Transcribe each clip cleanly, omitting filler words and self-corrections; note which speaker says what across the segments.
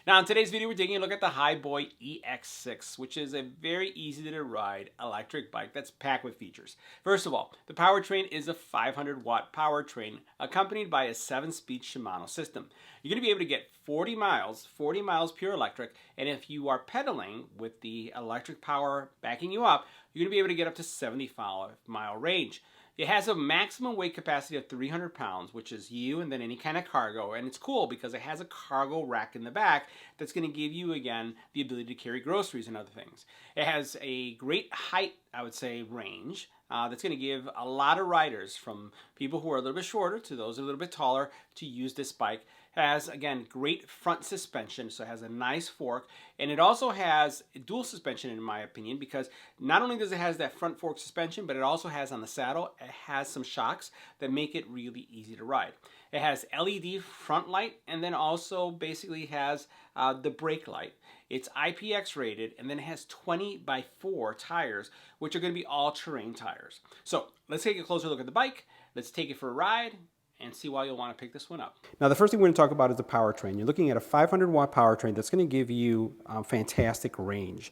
Speaker 1: Now in today's video, we're taking a look at the Hiboy EX6, which is a very easy to ride electric bike that's packed with features. First of all, the powertrain is a 500-watt powertrain accompanied by a 7-speed Shimano system. You're going to be able to get 40 miles pure electric, and if you are pedaling with the electric power backing you up, you're going to be able to get up to 75-mile range. It has a maximum weight capacity of 300 pounds, which is you and then any kind of cargo. And it's cool because it has a cargo rack in the back that's going to give you, again, the ability to carry groceries and other things. It has a great height, I would say, range. That's going to give a lot of riders, from people who are a little bit shorter to those a little bit taller, to use this bike. It has, again, great front suspension, so it has a nice fork, and it also has dual suspension in my opinion, because not only does it have that front fork suspension, but it also has on the saddle, it has some shocks that make it really easy to ride. It has LED front light, and then also basically has the brake light. It's IPX rated, and then it has 20x4 tires, which are going to be all-terrain tires. So let's take a closer look at the bike. Let's take it for a ride and see why you'll want to pick this one up.
Speaker 2: Now, the first thing we're going to talk about is the powertrain. You're looking at a 500-watt powertrain that's going to give you fantastic range.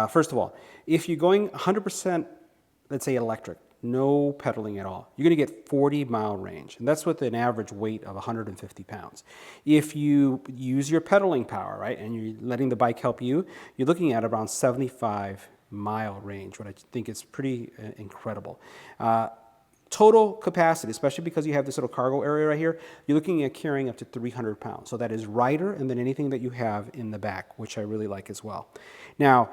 Speaker 2: First of all, if you're going 100%, let's say electric, no pedaling at all, you're going to get 40-mile range, and that's with an average weight of 150 pounds. If you use your pedaling power, right, and you're letting the bike help you, you're looking at around 75-mile range, what I think is pretty incredible. Total capacity, especially because you have this little cargo area right here, you're looking at carrying up to 300 pounds. So that is lighter and then anything that you have in the back, which I really like as well. Now,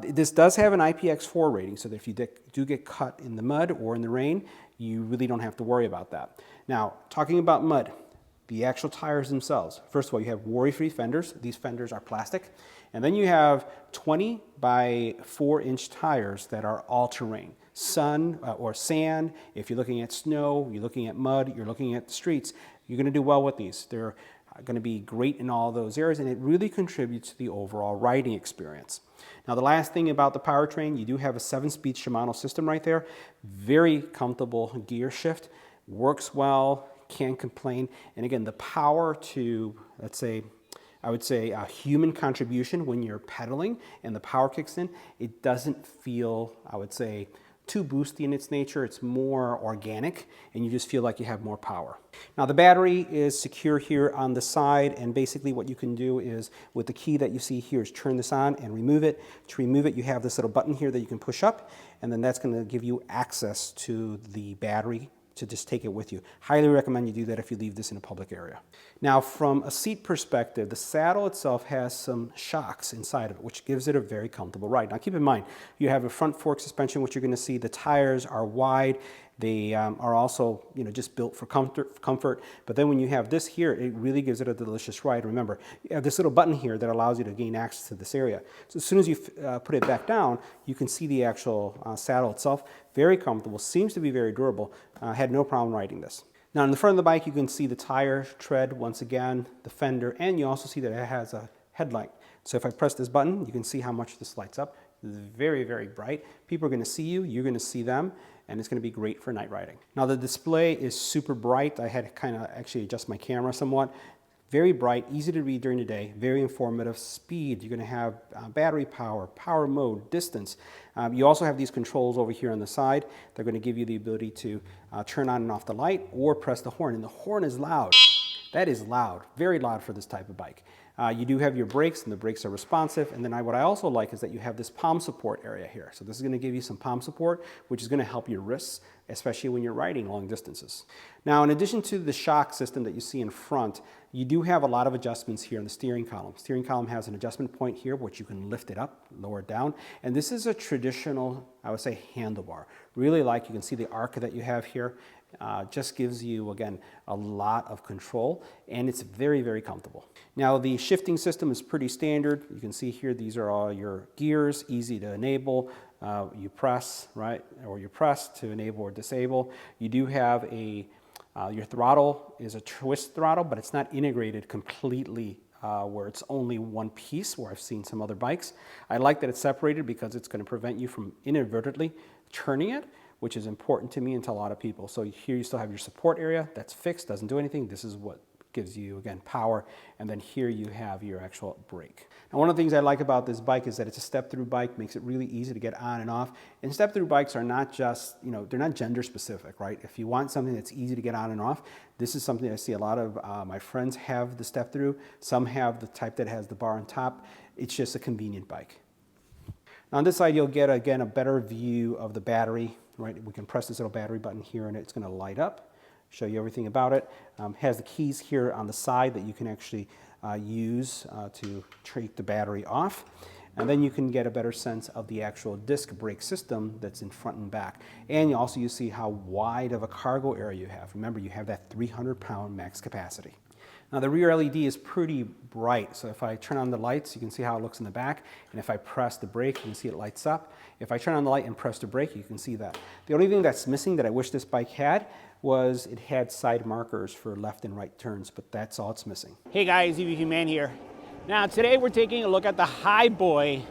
Speaker 2: this does have an IPX4 rating, so that if you do get cut in the mud or in the rain, you really don't have to worry about that. Now, talking about mud, the actual tires themselves. First of all, you have worry-free fenders. These fenders are plastic. And then you have 20 by 4-inch tires that are all-terrain. Sun or sand, if you're looking at snow, you're looking at mud, you're looking at the streets, you're going to do well with these. They're going to be great in all those areas, and it really contributes to the overall riding experience. Now, the last thing about the powertrain, you do have a 7-speed Shimano system right there. Very comfortable gear shift, works well, can't complain. And again, the power to, let's say, I would say a human contribution when you're pedaling and the power kicks in, it doesn't feel, I would say, too boosty in its nature. It's more organic, and you just feel like you have more power. Now, the battery is secure here on the side, and basically what you can do is, with the key that you see here, is turn this on and remove it. To remove it, you have this little button here that you can push up, and then that's going to give you access to the battery to just take it with you. Highly recommend you do that if you leave this in a public area. Now, from a seat perspective, the saddle itself has some shocks inside of it, which gives it a very comfortable ride. Now, keep in mind, you have a front fork suspension, which you're going to see. The tires are wide. They are also, just built for comfort. But then when you have this here, it really gives it a delicious ride. Remember, you have this little button here that allows you to gain access to this area. So as soon as you put it back down, you can see the actual saddle itself. Very comfortable, seems to be very durable. Had no problem riding this. Now, in the front of the bike, you can see the tire tread once again, the fender, and you also see that it has a headlight. So if I press this button, you can see how much this lights up. It's very, very bright. People are going to see you, you're going to see them, and it's going to be great for night riding. Now, the display is super bright. I had to kind of actually adjust my camera somewhat. Very bright, easy to read during the day, very informative. Speed, you're going to have battery power, power mode, distance. You also have these controls over here on the side. They're going to give you the ability to turn on and off the light or press the horn. And the horn is loud. That is loud, very loud for this type of bike. You do have your brakes, and the brakes are responsive. And then what I also like is that you have this palm support area here. So this is going to give you some palm support, which is going to help your wrists, especially when you're riding long distances. Now, in addition to the shock system that you see in front, you do have a lot of adjustments here in the steering column. Steering column has an adjustment point here, which you can lift it up, lower it down. And this is a traditional, I would say, handlebar. Really like, you can see the arc that you have here. Just gives you, again, a lot of control, and it's very, very comfortable. Now, the shifting system is pretty standard. You can see here, these are all your gears, easy to enable. You press, right, or you press to enable or disable. You do have your throttle is a twist throttle, but it's not integrated completely where it's only one piece, where I've seen some other bikes. I like that it's separated because it's going to prevent you from inadvertently turning it, which is important to me and to a lot of people. So here you still have your support area that's fixed, doesn't do anything. This is what gives you, again, power, and then here you have your actual brake. Now, one of the things I like about this bike is that it's a step-through bike, makes it really easy to get on and off. And step-through bikes are not just, they're not gender specific, right? If you want something that's easy to get on and off, this is something I see a lot of my friends have the step-through. Some have the type that has the bar on top. It's just a convenient bike. Now on this side, you'll get, again, a better view of the battery, right? We can press this little battery button here and it's going to light up. Show you everything about it. Has the keys here on the side that you can actually use to take the battery off. And then you can get a better sense of the actual disc brake system that's in front and back. And you see how wide of a cargo area you have. Remember, you have that 300-pound max capacity. Now the rear LED is pretty bright, so if I turn on the lights, you can see how it looks in the back, and if I press the brake, you can see it lights up. If I turn on the light and press the brake, you can see that. The only thing that's missing that I wish this bike had was it had side markers for left and right turns, but that's all it's missing.
Speaker 1: Hey guys, EBPMAN here. Now today we're taking a look at the Hiboy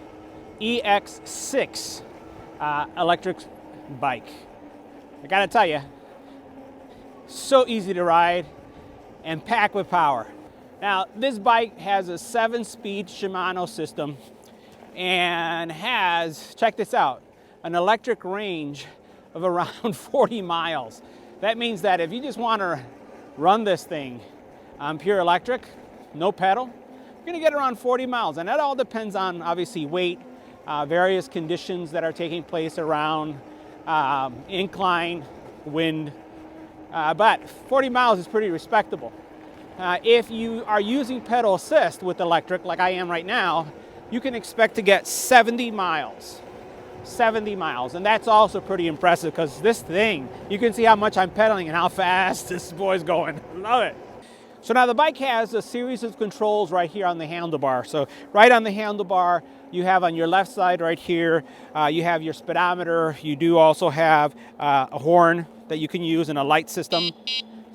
Speaker 1: EX6 electric bike. I gotta tell you, so easy to ride and packed with power. Now this bike has a 7-speed Shimano system and has, check this out, an electric range of around 40 miles. That means that if you just want to run this thing on pure electric, no pedal, you're going to get around 40 miles. And that all depends on, obviously, weight, various conditions that are taking place around, incline, wind. But 40 miles is pretty respectable. If you are using pedal assist with electric, like I am right now, you can expect to get 70 miles. 70 miles, and that's also pretty impressive because this thing, you can see how much I'm pedaling and how fast this boy's going. Love it. So now the bike has a series of controls right here on the handlebar. So right on the handlebar, you have on your left side right here, you have your speedometer. You do also have a horn that you can use and a light system.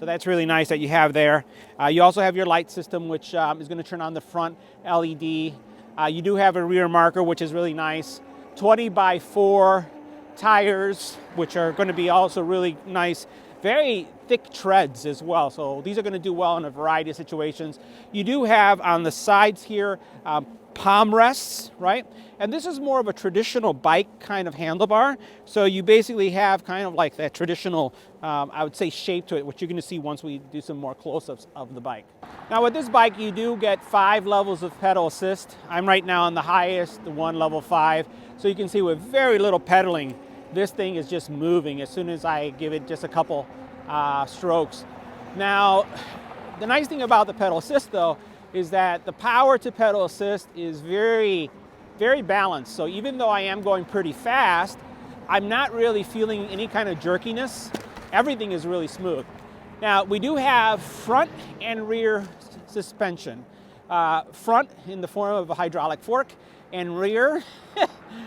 Speaker 1: So that's really nice that you have there. You also have your light system, which is going to turn on the front LED. You do have a rear marker, which is really nice. 20x4 tires, which are going to be also really nice. Very thick treads as well, so these are going to do well in a variety of situations. You do have on the sides here palm rests, right? And this is more of a traditional bike kind of handlebar. So you basically have kind of like that traditional, I would say, shape to it, which you're going to see once we do some more close-ups of the bike. Now with this bike, you do get 5 levels of pedal assist. I'm right now on the highest, the one level 5. So you can see with very little pedaling, this thing is just moving as soon as I give it just a couple strokes. Now, the nice thing about the pedal assist though, is that the power to pedal assist is very, very balanced. So even though I am going pretty fast, I'm not really feeling any kind of jerkiness. Everything is really smooth. Now, we do have front and rear suspension. Front in the form of a hydraulic fork, and rear,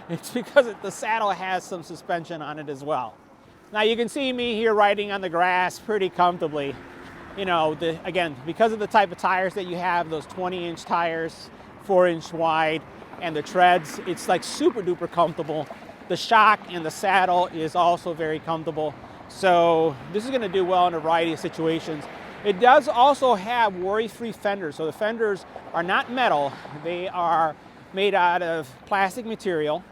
Speaker 1: it's because the saddle has some suspension on it as well. Now you can see me here riding on the grass pretty comfortably. You know, again, because of the type of tires that you have, those 20-inch tires, 4-inch wide, and the treads, it's like super duper comfortable. The shock and the saddle is also very comfortable. So this is gonna do well in a variety of situations. It does also have worry-free fenders. So the fenders are not metal, they are made out of plastic material.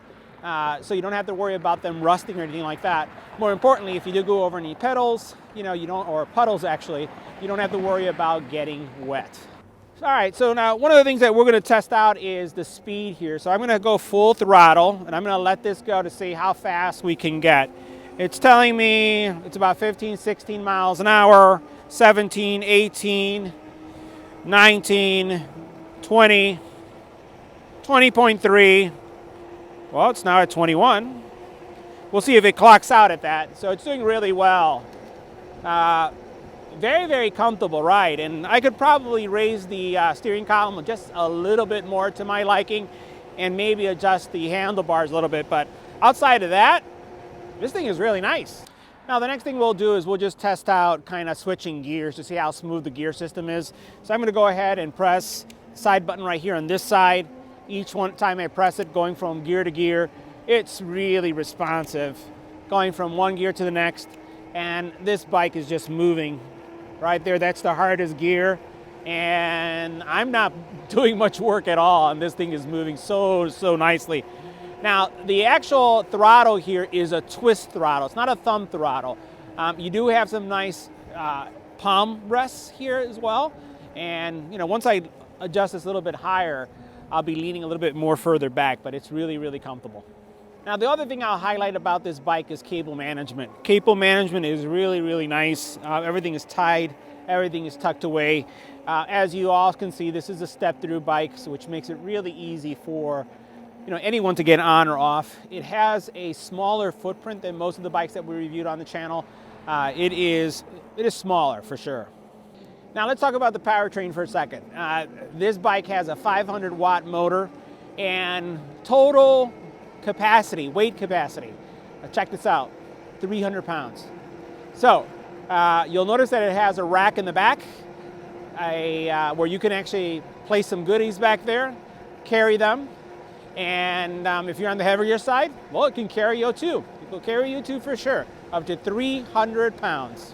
Speaker 1: So you don't have to worry about them rusting or anything like that. More importantly, if you do go over any pedals, or puddles actually, you don't have to worry about getting wet. All right, so now one of the things that we're gonna test out is the speed here. So I'm gonna go full throttle and I'm gonna let this go to see how fast we can get. It's telling me it's about 15, 16 miles an hour, 17, 18, 19, 20, 20.3. Well, it's now at 21. We'll see if it clocks out at that. So it's doing really well. Very, very comfortable ride. And I could probably raise the steering column just a little bit more to my liking and maybe adjust the handlebars a little bit. But outside of that, this thing is really nice. Now the next thing we'll do is we'll just test out kind of switching gears to see how smooth the gear system is. So I'm going to go ahead and press the side button right here on this side. Each one time I press it, going from gear to gear, it's really responsive. Going from one gear to the next, and this bike is just moving right there. That's the hardest gear.
Speaker 3: and I'm not doing much work at all, and this thing is moving so nicely. Now, the actual throttle here is a twist throttle. It's not a thumb throttle. You do have some nice palm rests here as well. And once I adjust this a little bit higher, I'll be leaning a little bit more further back, but it's really comfortable. Now, the other thing I'll highlight about this bike is cable management. Cable management is really nice. Everything is tied, everything is tucked away. As you all can see, this is a step-through bike, which makes it really easy for anyone to get on or off. It has a smaller footprint than most of the bikes that we reviewed on the channel. It is smaller for sure. Now let's talk about the powertrain for a second. This bike has a 500-watt motor and total capacity, weight capacity. Check this out, 300 pounds. So you'll notice that it has a rack in the back, where you can actually place some goodies back there, carry them. And if you're on the heavier side, well, it can carry you too. It will carry you too for sure, up to 300 pounds.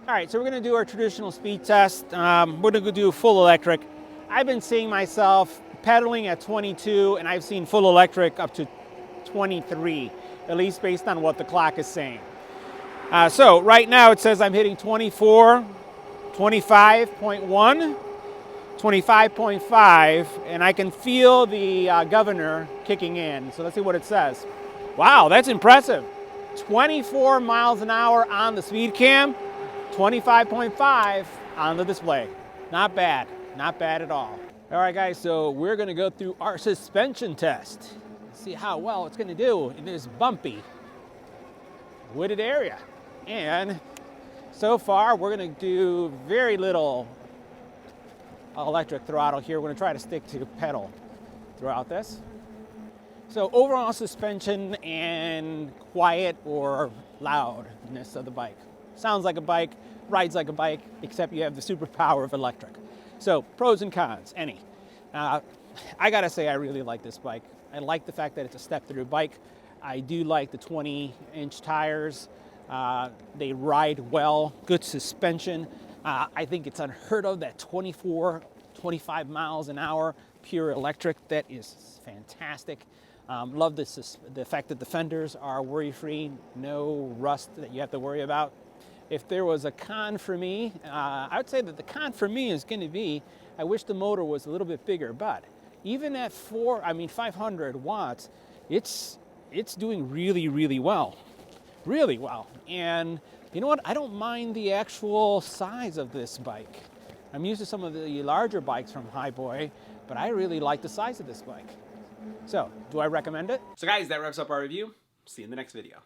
Speaker 3: All right, so we're gonna do our traditional speed test. We're gonna go do full electric. I've been seeing myself pedaling at 22, and I've seen full electric up to 23, at least based on what the clock is saying. So right now it says I'm hitting 24, 25.1, 25.5, and I can feel the governor kicking in. So let's see what it says. Wow, that's impressive. 24 miles an hour on the speed cam, 25.5 on the display. Not bad at all. All right guys, so we're gonna go through our suspension test. See how well it's gonna do in this bumpy, wooded area. And so far, we're gonna do very little electric throttle here. We're gonna try to stick to pedal throughout this. So overall suspension and quiet or loudness of the bike. Sounds like a bike, rides like a bike, except you have the superpower of electric. So pros and cons, any. I gotta say, I really like this bike. I like the fact that it's a step-through bike. I do like the 20-inch tires. They ride well, good suspension. I think it's unheard of, that 24, 25 miles an hour pure electric. That is fantastic. Love the fact that the fenders are worry-free, no rust that you have to worry about. If there was a con for me, I would say that the con for me is going to be, I wish the motor was a little bit bigger, but even at 500 watts, it's doing really well. Really well. And you know what? I don't mind the actual size of this bike. I'm used to some of the larger bikes from Hiboy, but I really like the size of this bike. So, do I recommend it?
Speaker 1: So guys, that wraps up our review. See you in the next video.